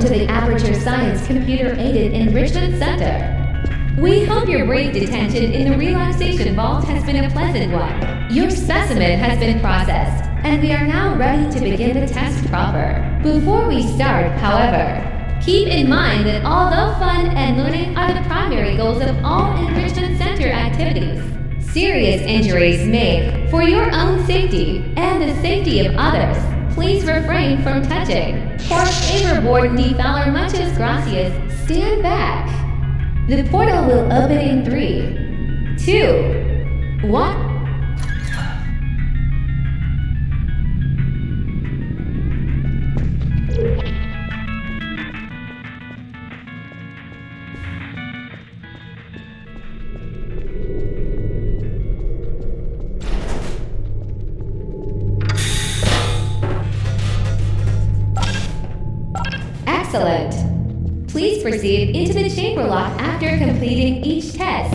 to the Aperture Science Computer-Aided Enrichment Center. We hope your brief detention in the relaxation vault has been a pleasant one. Your specimen has been processed, and we are now ready to begin the test proper. Before we start, however, keep in mind that although fun and learning are the primary goals of all Enrichment Center activities, serious injuries may, for your own safety and the safety of others, please refrain from touching. Por favor, ni falar muchas gracias. Stand back. The portal will open in 3, 2, 1. Excellent. Please proceed into the chamber lock after completing each test.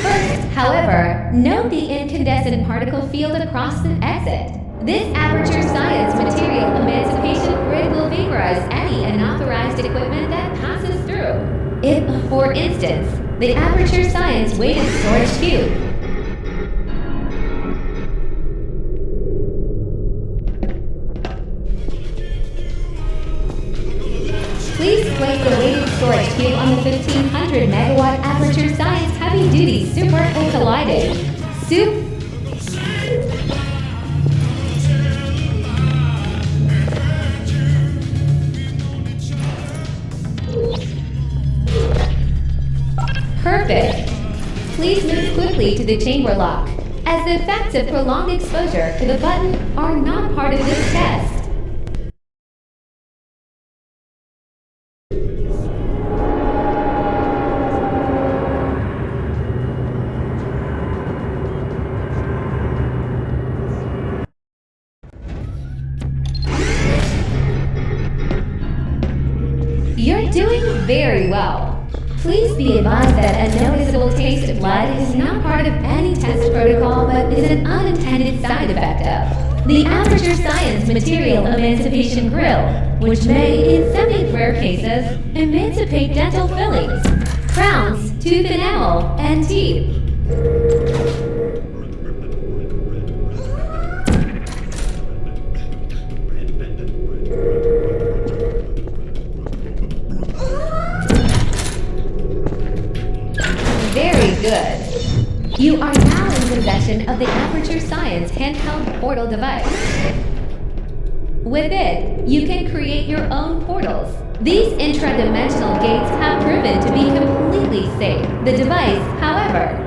First, however, note the incandescent particle field across the exit. This Aperture Science material emancipation grid will vaporize any unauthorized equipment that passes through. If, for instance, the Aperture Science weighted storage cube please place the weighted storage cube on the 1500 megawatt Aperture Science Heavy Duty Super Colliding. Perfect. Please move quickly to the chamber lock, as the effects of prolonged exposure to the button are not part of this test. You're doing very well. Please be advised that a noticeable taste of blood is not part of any test protocol but is an unintended side effect of the Aperture Science Material Emancipation Grill, which may, in some rare cases, emancipate dental fillings, crowns, tooth enamel, and teeth. Very good. You are now in possession of the Aperture Science handheld portal device. With it, you can create your own portals. These intradimensional gates have proven to be completely safe. The device, however,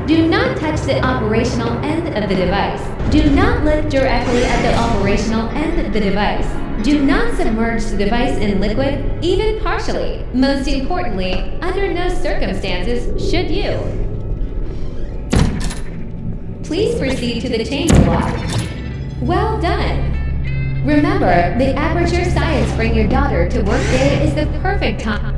do not touch the operational end of the device. Do not look directly at the operational end of the device. Do not submerge the device in liquid, even partially. Most importantly, under no circumstances should you. Please proceed to the chamber lock. Well done. Remember, the Aperture Science Bring Your Daughter to Work Day is the perfect time.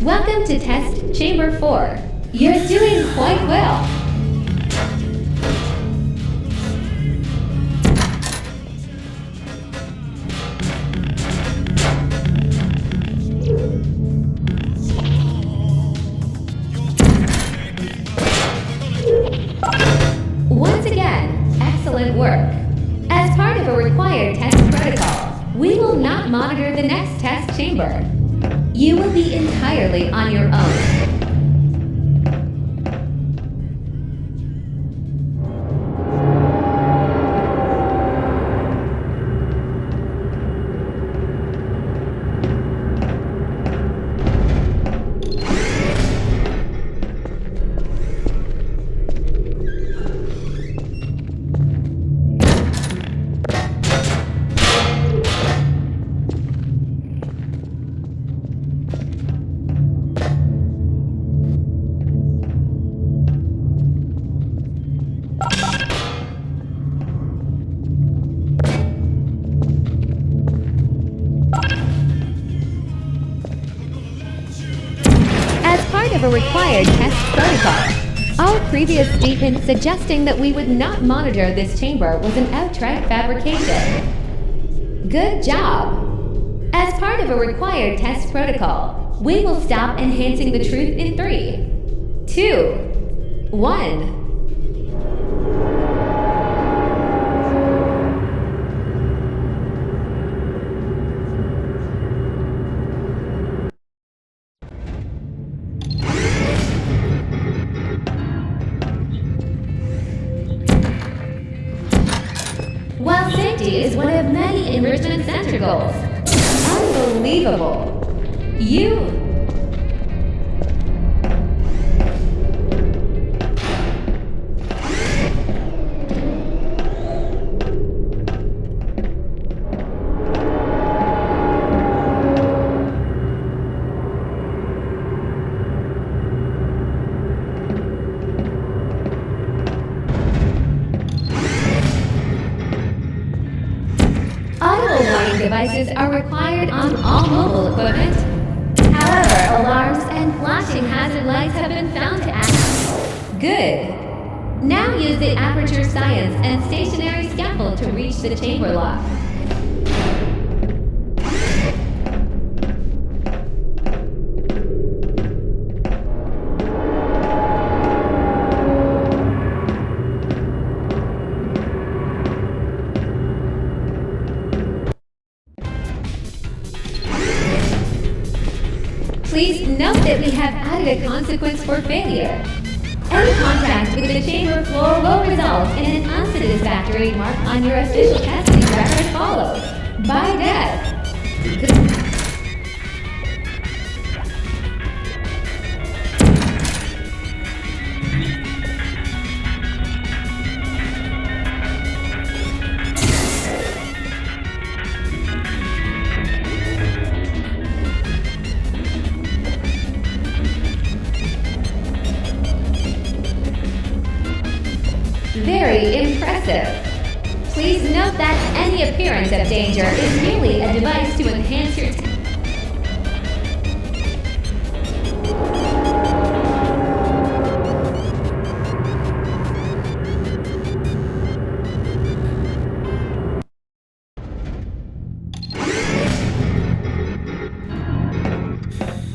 Welcome to Test Chamber 4. You're doing quite well. Once again, excellent work. As part of a required test protocol, we will not monitor the next test chamber. You will be entirely on your own. of a required test protocol. Our previous statement suggesting that we would not monitor this chamber was an outright fabrication. Good job! As part of a required test protocol, we will stop enhancing the truth in 3, 2, 1. While safety is one of many Enrichment Center goals. Unbelievable. Auto alarm devices are required on all mobile equipment. However, alarms and flashing hazard lights have been found to act. Good. Now use the aperture science and stationary scaffold to reach the chamber lock. Please note that we have added a consequence for failure. Any contact with the chamber floor will result in an unsatisfactory mark on your official testing record followed by death. Very impressive. Please note that any appearance of danger is merely a device to enhance your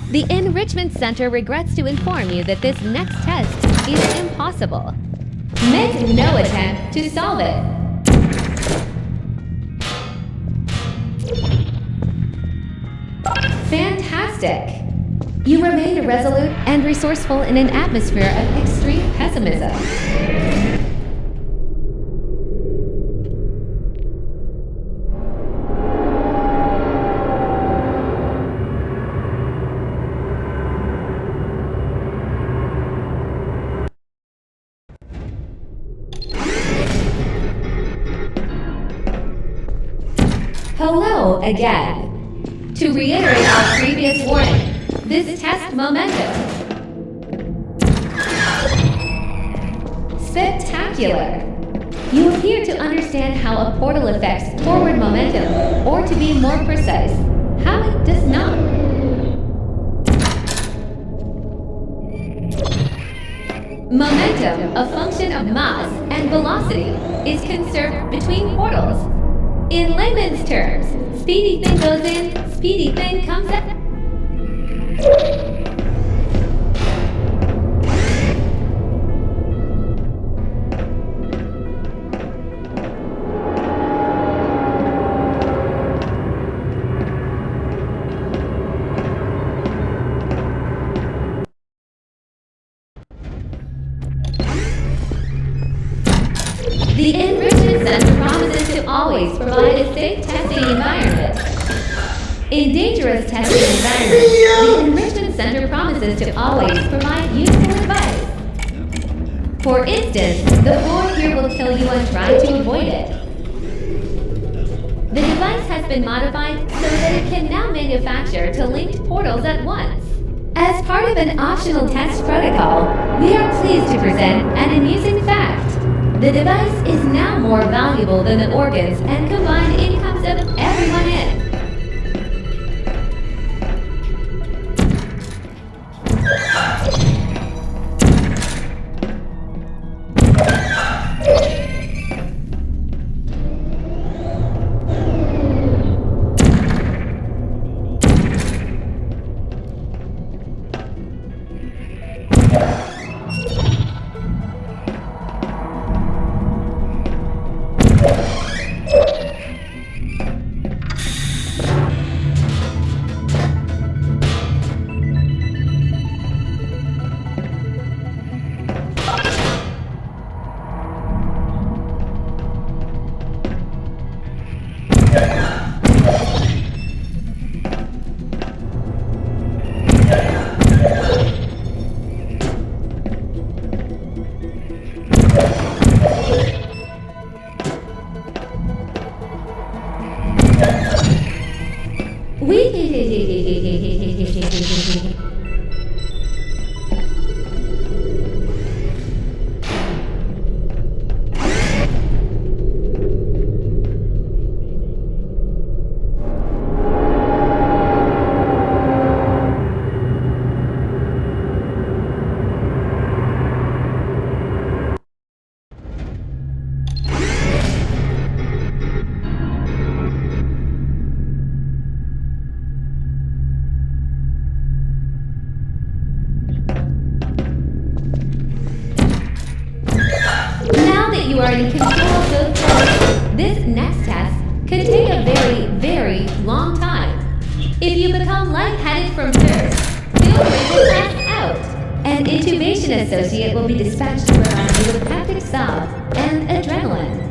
The Enrichment Center regrets to inform you that this next test is impossible. Make no attempt to solve it. Fantastic! You remained resolute and resourceful in an atmosphere of extreme pessimism. Hello again. To reiterate our previous warning, this test momentum. Spectacular. You appear to understand how a portal affects forward momentum, or to be more precise, how it does not. Momentum, a function of mass and velocity, is conserved between portals. In layman's terms, speedy thing goes in, speedy thing comes out. The Enrichment Center promises to always provide a safe testing environment. In dangerous testing environments, the Enrichment Center promises to always provide useful advice. For instance, the board here will kill you and try to avoid it. The device has been modified so that it can now manufacture two linked portals at once. As part of an optional test protocol, we are pleased to present an amusing fact. The device is now more valuable than the organs and combined incomes of everyone in. this next test could take a very, very long time. If you become lightheaded from thirst, feel free to pass out. An intubation associate will be dispatched to provide you with peptic salve and adrenaline.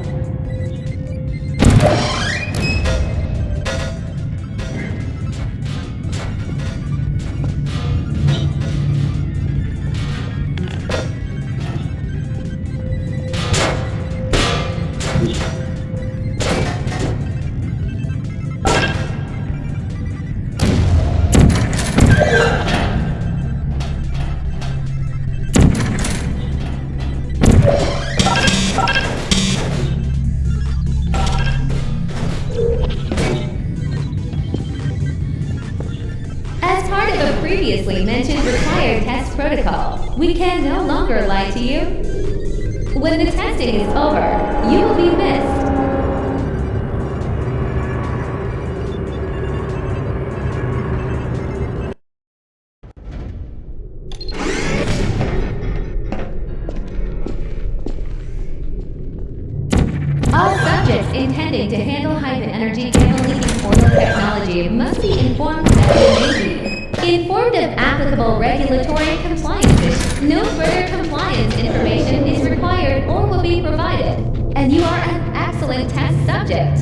As part of a previously mentioned required test protocol, we can no longer lie to you. When the testing is over, you will be missed. All subjects intending to handle hyper-energy gamma-leaking portal technology must be informed that they may be informed of applicable regulatory compliances. No further compliance information is required or will be provided, and you are an excellent test subject.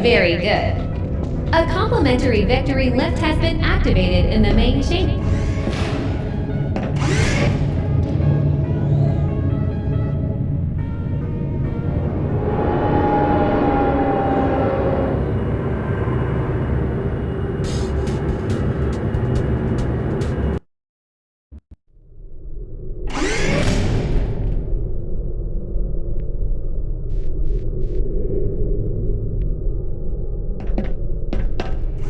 Very good. A complimentary victory lift has been activated in the main chamber.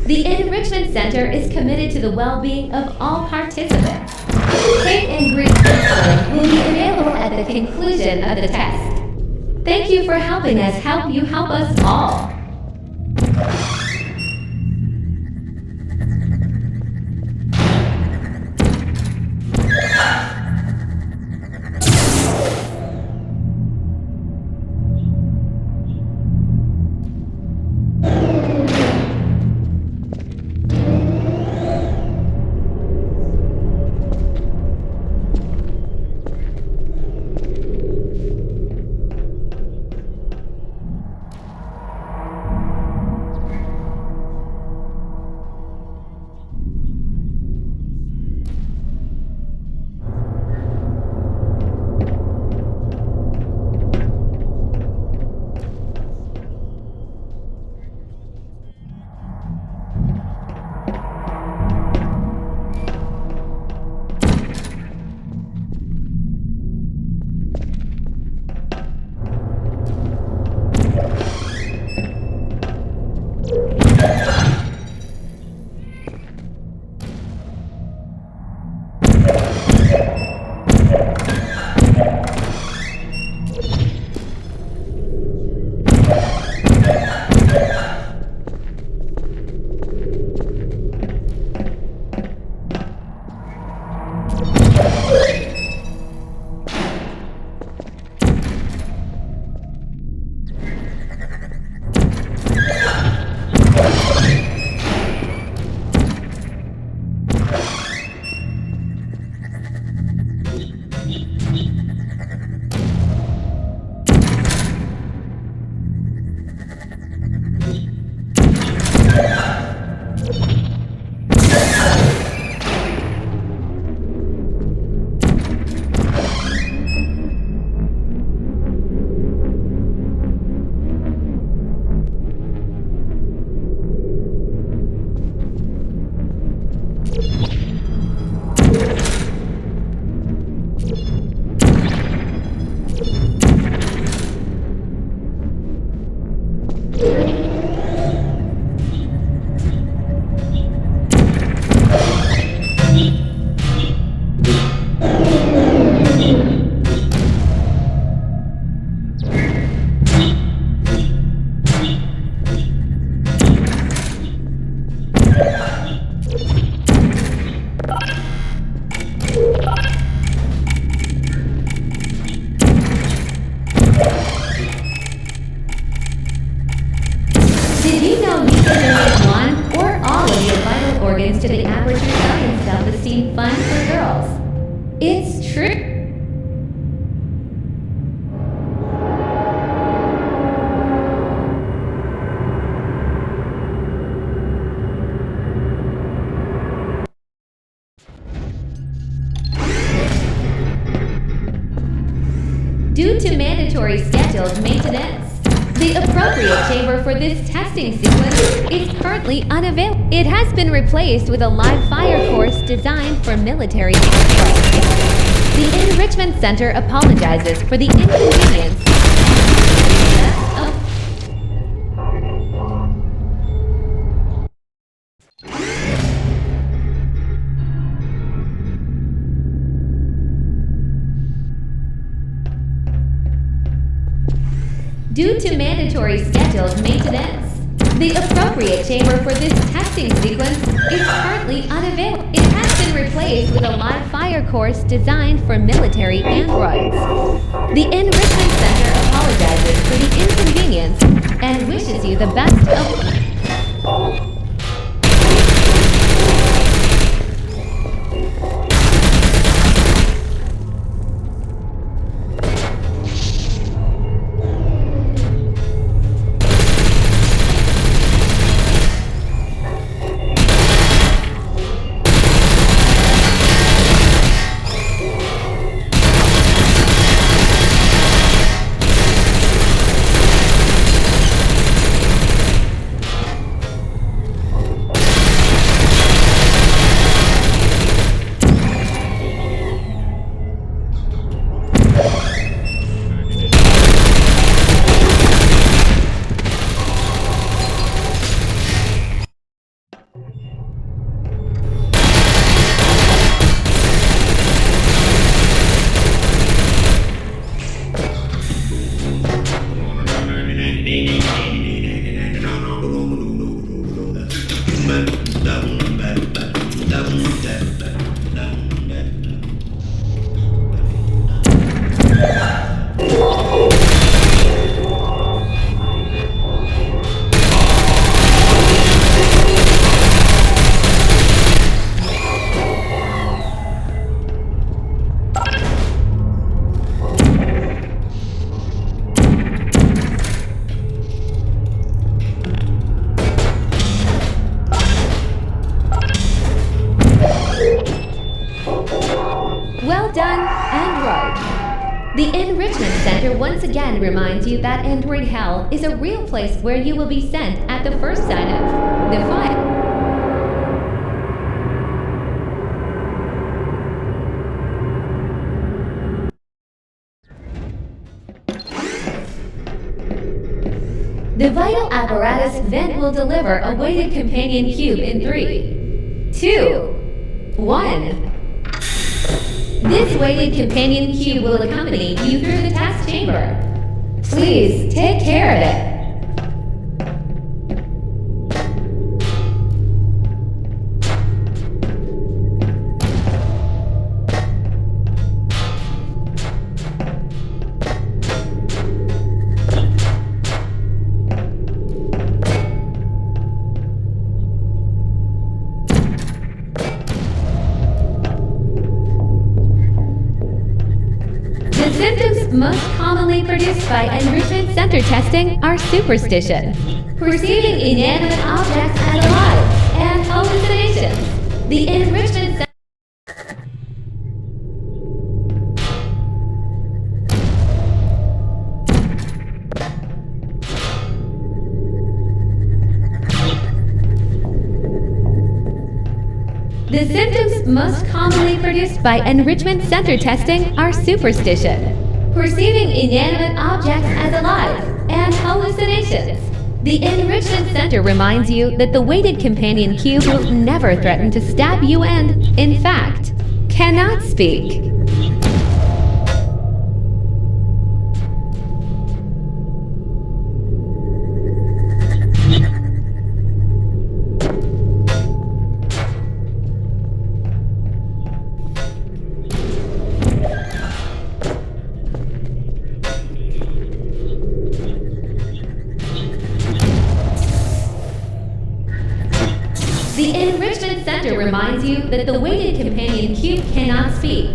The Enrichment Center is committed to the well-being of all participants. Kate and Greek counseling will be available at the conclusion of the test. Thank you for helping us help you help us all. Did you know you can donate one or all of your vital organs to the Aperture Science Self-Esteem Fund for Girls? It's true. Due to mandatory scheduled maintenance, the appropriate chamber for this testing sequence is currently unavailable. It has been replaced with a live fire course designed for military aircraft. The Enrichment Center apologizes for the inconvenience. Due to mandatory scheduled maintenance, the appropriate chamber for this testing sequence is currently unavailable. It has been replaced with a live fire course designed for military androids. The Enrichment Center apologizes for the inconvenience and wishes you the best of... Well done, Android! The Enrichment Center once again reminds you that Android Hell is a real place where you will be sent at the first sign of the fire. The vital apparatus then will deliver a weighted companion cube in 3, 2, 1. This weighted companion cube will accompany you through the test chamber. Please take care of it. The symptoms most commonly produced by Enrichment Center testing are superstition, perceiving inanimate objects as alive, and hallucinations. The Enrichment Center The symptoms most commonly produced by Enrichment Center testing are superstition, perceiving inanimate objects as alive, and hallucinations. The Enrichment Center reminds you that the weighted companion cube will never threaten to stab you and, in fact, cannot speak. The Enrichment Center reminds you that the weighted companion cube cannot speak.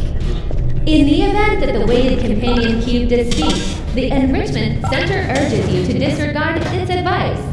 In the event that the weighted companion cube does speak, the Enrichment Center urges you to disregard its advice.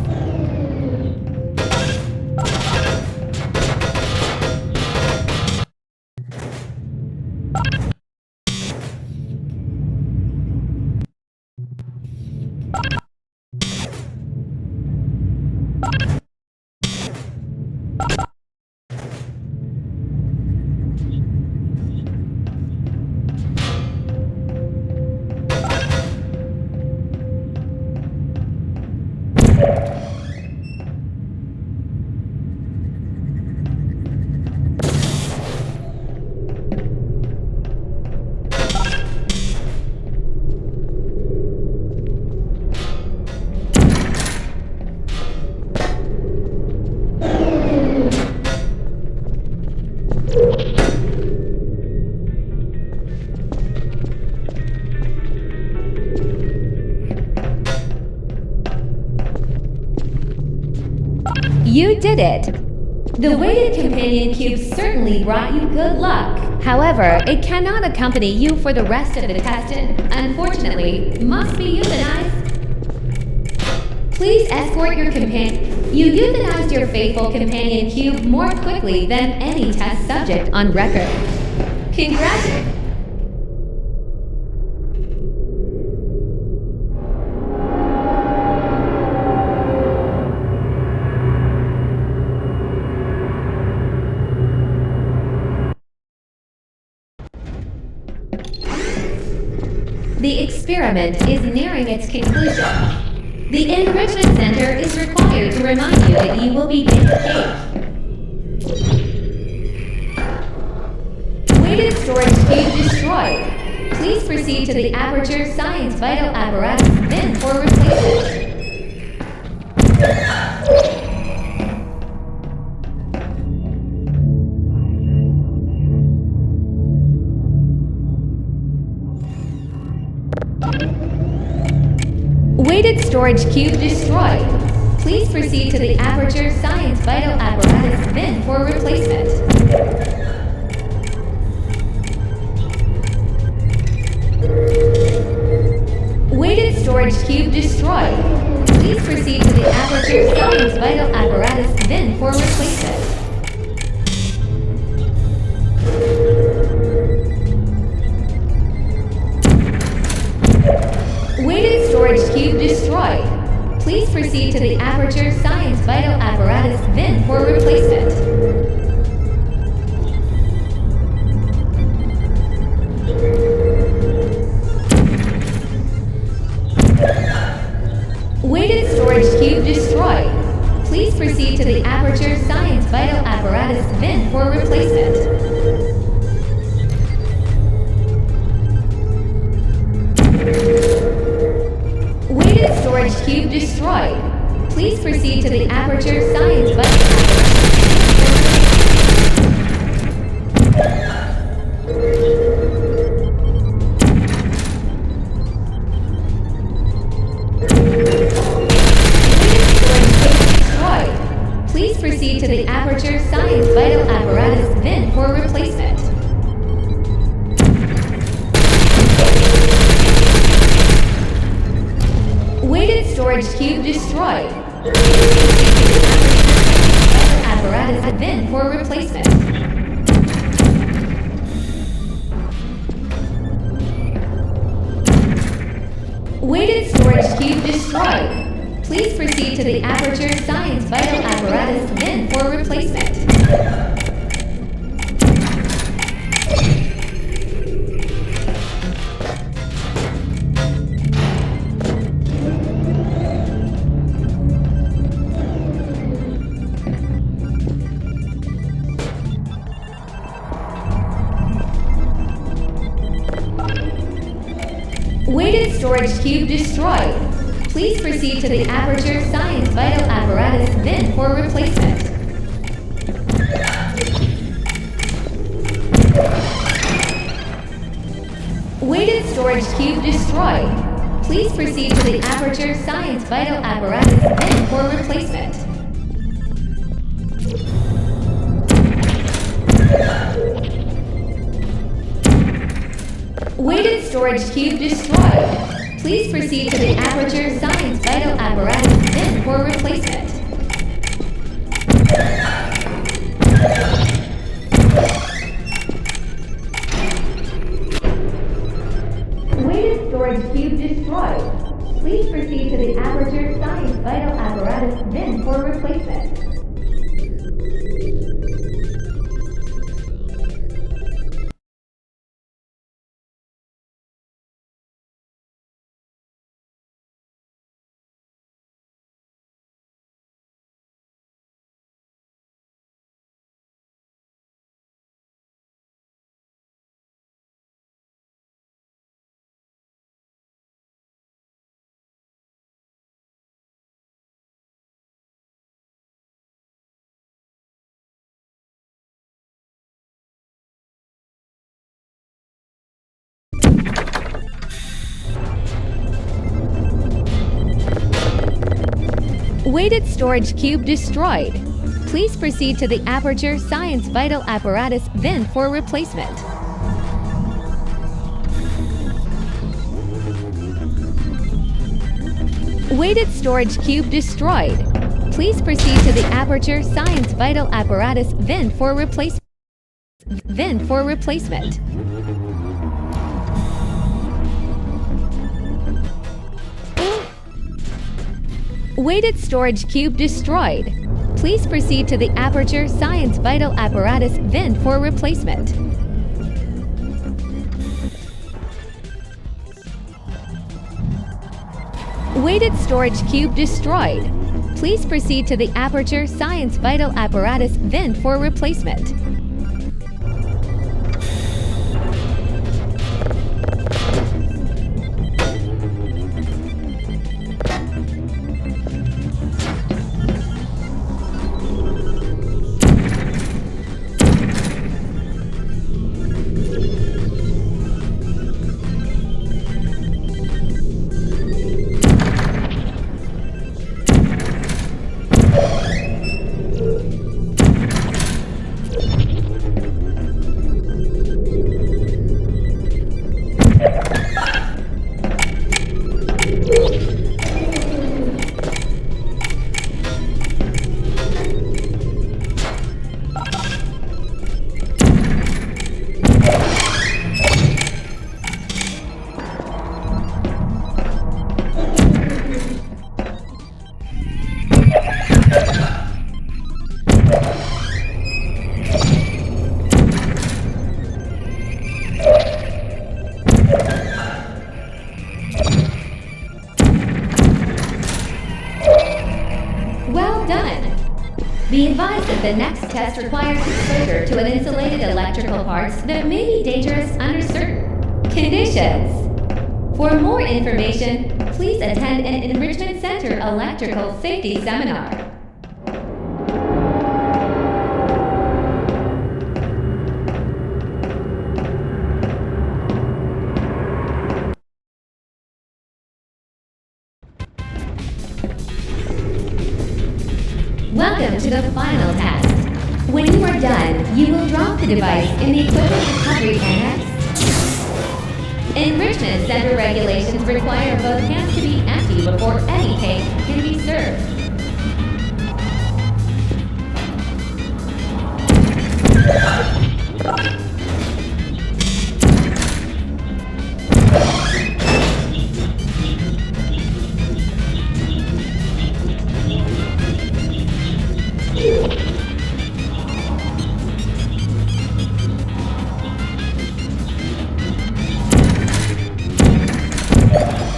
You did it! The weighted companion cube certainly brought you good luck. However, it cannot accompany you for the rest of the test and, unfortunately, must be euthanized. Please escort your companion. You euthanized your faithful companion cube more quickly than any test subject on record. Congratulations! The experiment is nearing its conclusion. The Enrichment Center is required to remind you that you will be in the cave. Weighted storage cube destroyed. Please proceed to the Aperture Science Vital Apparatus bin for replacement. Weighted storage cube destroyed. Please proceed to the Aperture Science Vital Apparatus bin for replacement. Weighted storage cube destroyed. Please proceed to the Aperture Science Vital Apparatus bin for replacement. Weighted storage cube destroyed. Please proceed to the Aperture Science Vital Apparatus bin for replacement. Weighted storage cube destroyed. Please proceed to the Aperture Science Vital Apparatus bin for replacement. Weighted storage cube destroyed. Please proceed to the Aperture Science Vital Please proceed to the Aperture Science Vital Apparatus bin for replacement. Weighted storage cube destroyed. Apparatus bin for replacement. Weighted storage cube destroyed. Please proceed to the Aperture Science Vital Apparatus bin for replacement. storage cube destroyed. Please proceed to the Aperture Science Vital Apparatus bin for replacement. Weighted storage cube destroyed. Please proceed to the Aperture Science Vital Apparatus bin for replacement. Weighted storage cube destroyed. Please proceed to the Aperture Science Vital Apparatus bin for replacement. Weighted storage cube destroyed. Please proceed to the Aperture Science Vital Apparatus bin for replacement. Weighted storage cube destroyed. Please proceed to the Aperture Science Vital Apparatus bin for replacement. Weighted storage cube destroyed. Please proceed to the Aperture Science Vital Apparatus bin for replacement. Weighted storage cube destroyed. Please proceed to the Aperture Science Vital Apparatus bin for replacement. Weighted storage cube destroyed. Please proceed to the Aperture Science Vital Apparatus bin for replacement. Well done! Be advised that the next test requires exposure to an insulated electrical parts that may be dangerous under certain conditions. For more information, please attend an Enrichment Center Electrical Safety Seminar. Welcome to the final test. When you are done, you will drop the device in the equipment recovery annex. Enrichment Center regulations require both cans to be empty before any cake can be served.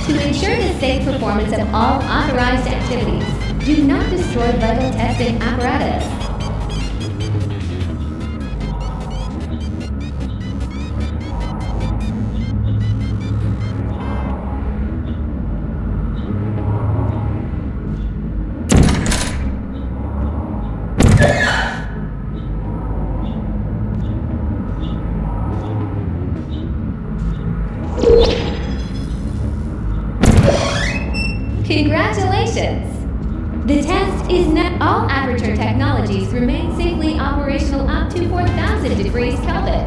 To ensure the safe performance of all authorized activities, do not destroy vital testing apparatus. Congratulations! The test is not all Aperture technologies remain safely operational up to 4,000 degrees Kelvin.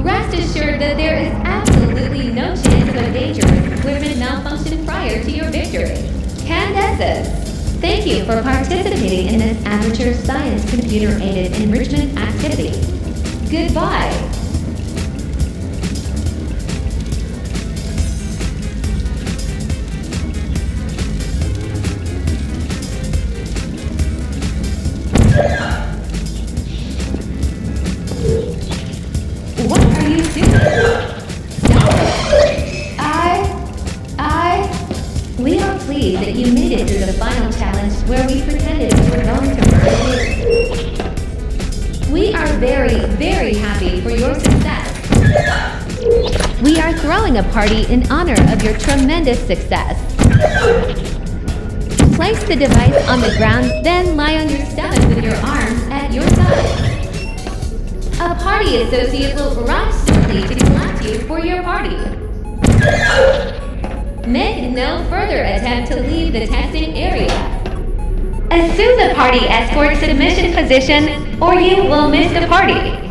Rest assured that there is absolutely no chance of a dangerous equipment malfunction prior to your victory. Candaces, thank you for participating in this Aperture Science Computer-Aided Enrichment activity. Goodbye. What are you doing? Stop it. We are pleased that you made it through the final challenge where we pretended we were going to murder you. We are very, very happy for your success. We are throwing a party in honor of your tremendous success. Place the device on the ground, then lie on your stomach with your arms at your sides. A party associate will arrive shortly to collect you for your party. Make no further attempt to leave the testing area. Assume the party escort submission position, or you will miss the party.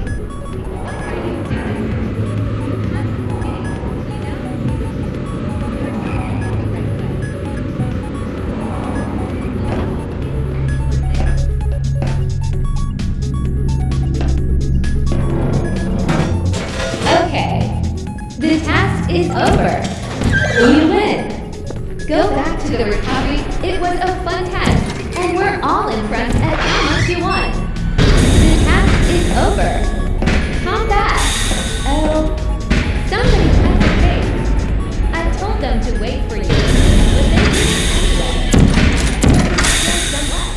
The task is over. You win. Go back to the recovery. It was a fun test, and we're all impressed at how much you won. The task is over. Come back. Oh, somebody tried to wait. I told them to wait for you, but they didn't anyway. There's some left.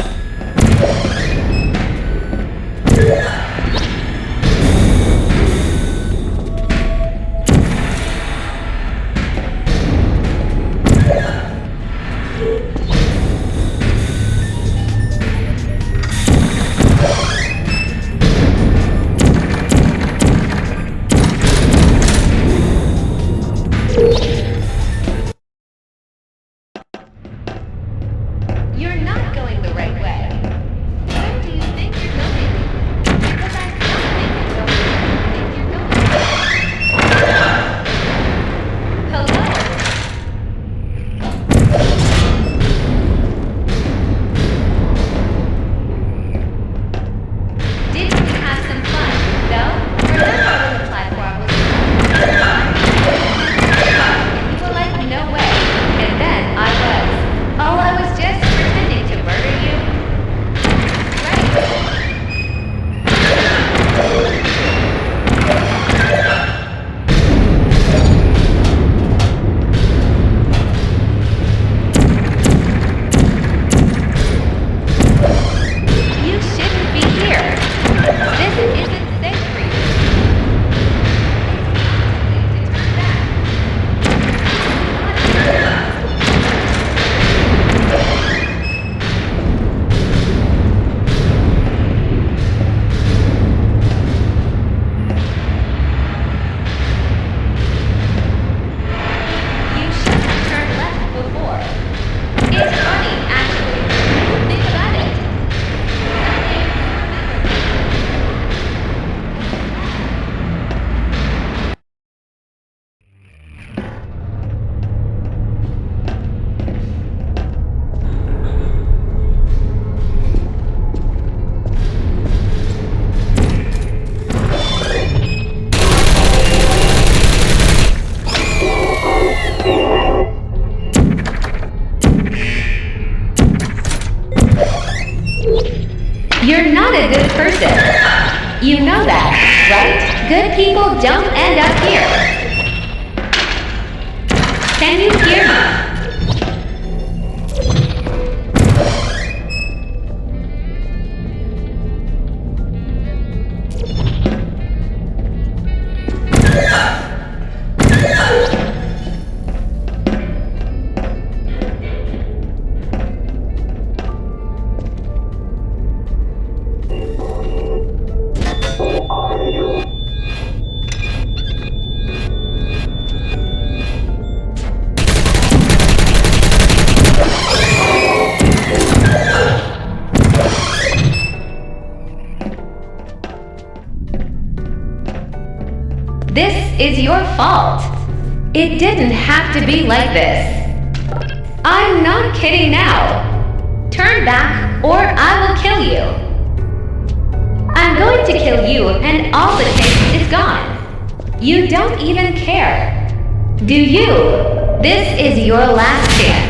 You're not going the right way. Where do you think you're going? Because I don't think you're going where you think you're going. Hello? Didn't we have some fun, though? Remember when the platform was you were like, no way. And then I was. Oh, I was just pretending to murder you? Right. You shouldn't be here. This isn't safe for you. It's time to turn back. You should have turned left before. It's funny, actually. Think about it. You're not a good person. You know that, right? Good people don't end up here. Can you hear me? is your fault. It didn't have to be like this. I'm not kidding now. Turn back or I will kill you. I'm going to kill you and all the taste is gone. You don't even care. Do you? This is your last chance.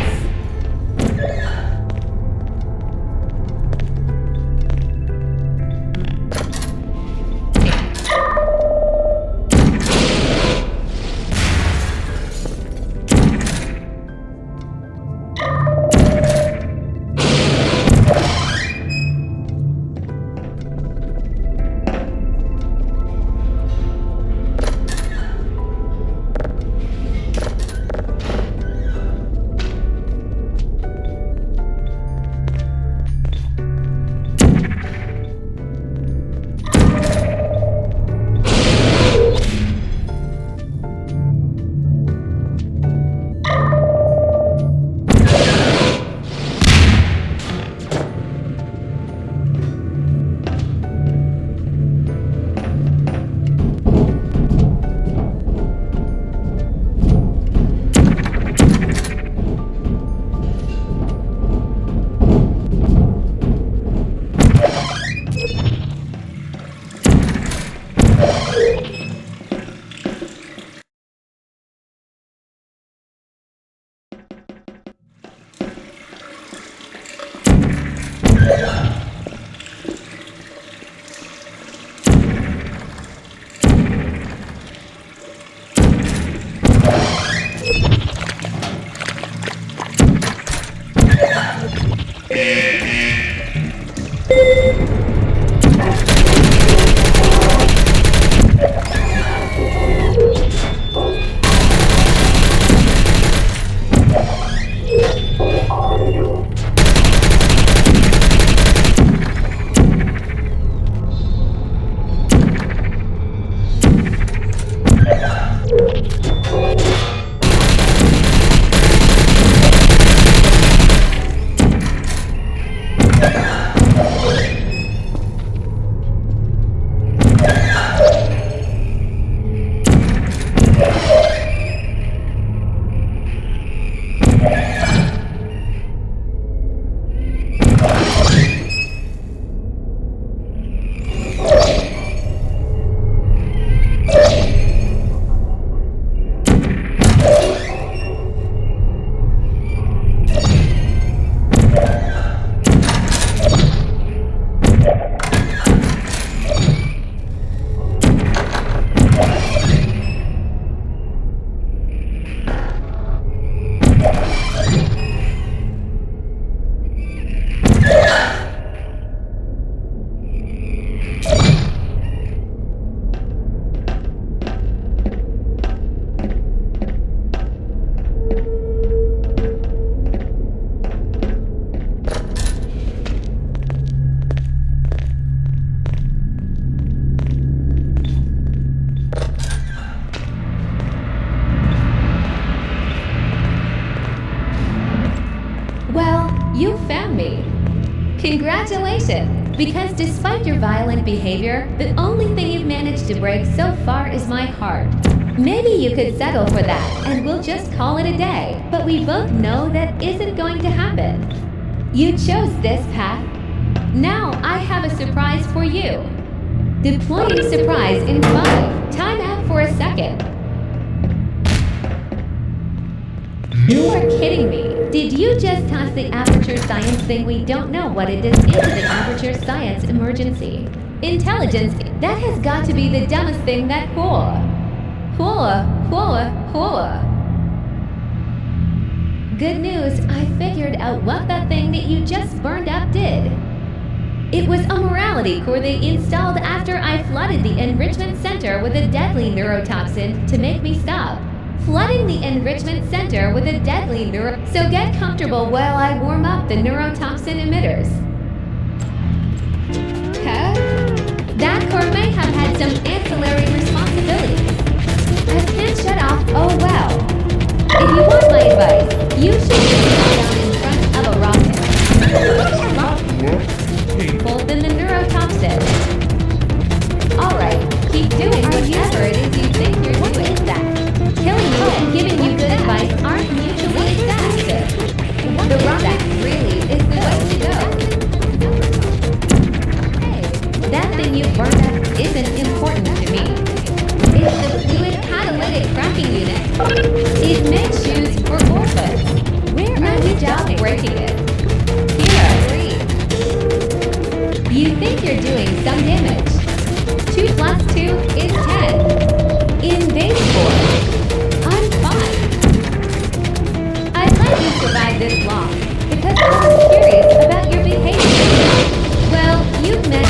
You found me. Congratulations! Because despite your violent behavior, the only thing you've managed to break so far is my heart. Maybe you could settle for that, and we'll just call it a day. But we both know that isn't going to happen. You chose this path. Now I have a surprise for you. Deploying surprise in 5. Time out for a second. You are kidding me. Did you just toss the Aperture Science thing we don't know what it is into the Aperture Science emergency? Intelligence, that has got to be the dumbest thing that Hua. Good news, I figured out what that thing that you just burned up did. It was a morality core they installed after I flooded the enrichment center with a deadly neurotoxin to make me stop. Flooding the enrichment center with a deadly So get comfortable while I warm up the neurotoxin emitters. Huh? That core may have had some ancillary responsibilities. I can't shut off, oh well. If you want my advice, you should sit down in front of a rocket. Hold in the neurotoxin. Alright, keep doing whatever it is you think you're doing. You think you're doing some damage. 2 plus 2 is 10. Invade force. I'm fine. I let you survive this long because I was curious about your behavior. Well, you've met...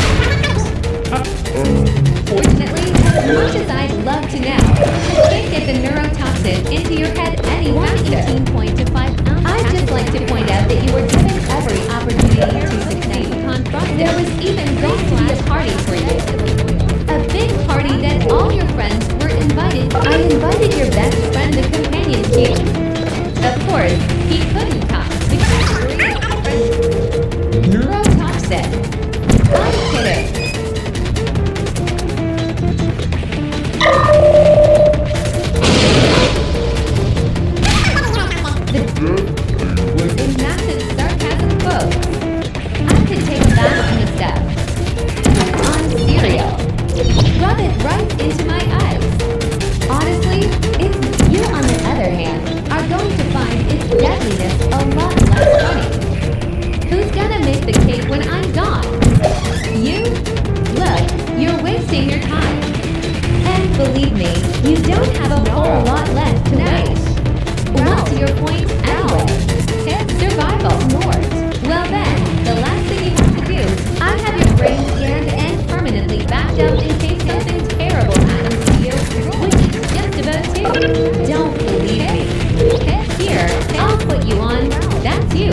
Fortunately, as much as I'd love to know, I can't get the neurotoxin into your head any faster. 18.25 ounces. I'd just like to point out that you were given every opportunity to succeed. There was even going to be a party for you. A big party that all your friends were invited. I invited your best friend, the companion king. Of course, he couldn't come because neurotoxin. I'm kidding. In massive sarcasm quotes. I could take that on the step. On cereal. Rub it right into my eyes. Honestly, you on the other hand are going to find its deadliness a lot less funny. Who's gonna make the cake when I'm gone? You? Look, you're wasting your time. And believe me, you don't have a whole lot left to waste. What's your point anyway? Survival. Well then, the last thing you have to do, I have your brain scanned and permanently backed up in case something terrible happens to you, which is just about to. Don't believe me. Here, I'll put you on. That's you.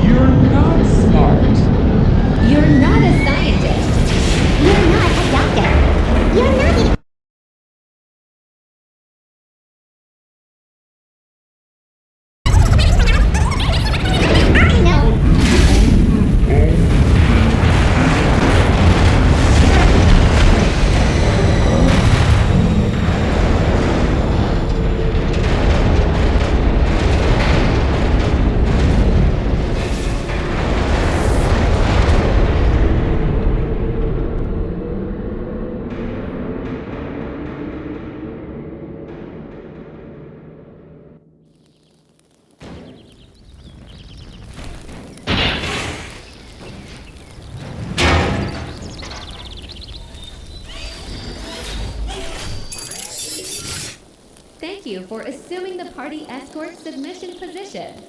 You're not smart. You're not a scientist. You're not a doctor. You're not even... I know. Thank you for assuming the party escort submission position.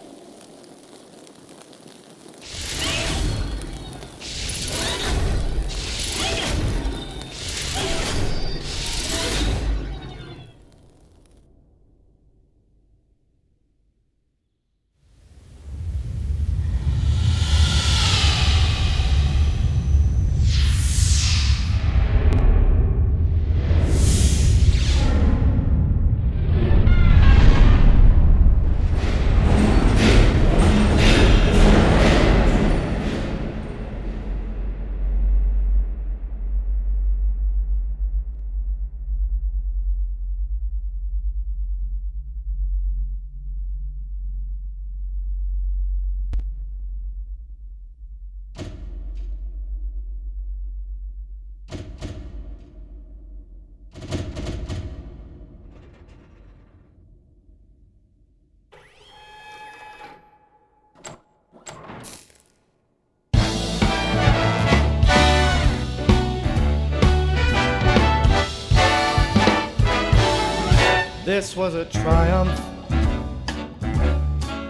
This was a triumph.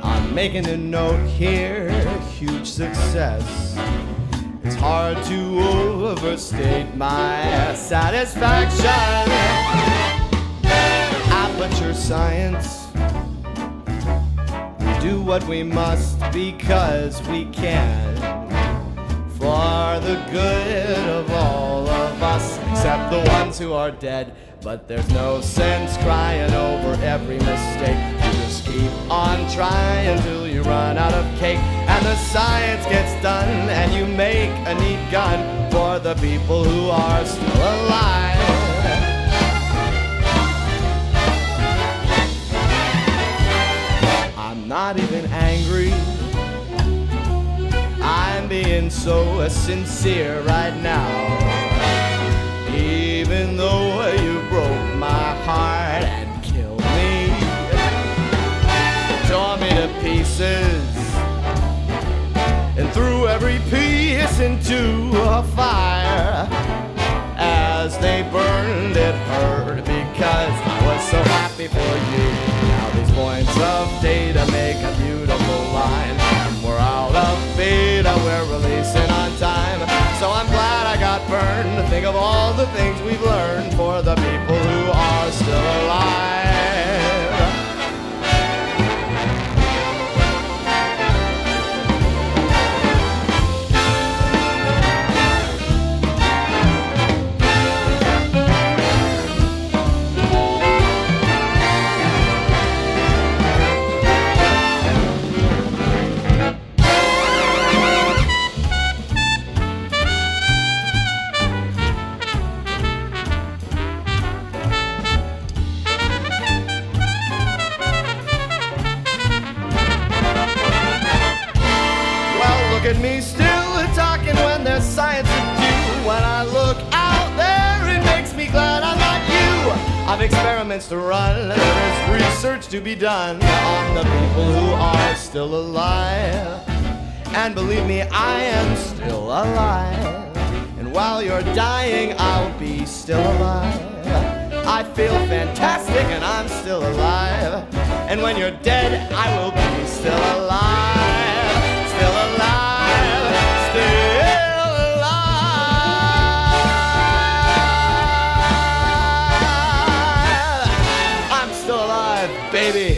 I'm making a note here, huge success. It's hard to overstate my satisfaction. Aperture science. We do what we must because we can. For the good of all of us, except the ones who are dead. But there's no sense crying over every mistake. You just keep on trying till you run out of cake. And the science gets done and you make a neat gun for the people who are still alive. I'm not even angry. I'm being so sincere right now. Even though you broke my heart and killed me, tore me to listen to a fire as they burned. It hurt because I was so happy for you. Now these points of data make a beautiful line. We're out of beta, we're releasing on time. So I'm glad I got burned. Think of all the things we've learned for the people who are still alive. Look at me still talking when there's science to do. When I look out there, it makes me glad I'm not you. I've experiments to run, there is research to be done on the people who are still alive. And believe me, I am still alive. And while you're dying, I'll be still alive. I feel fantastic and I'm still alive. And when you're dead, I will be still alive. Still alive, still alive. I'm still alive, baby.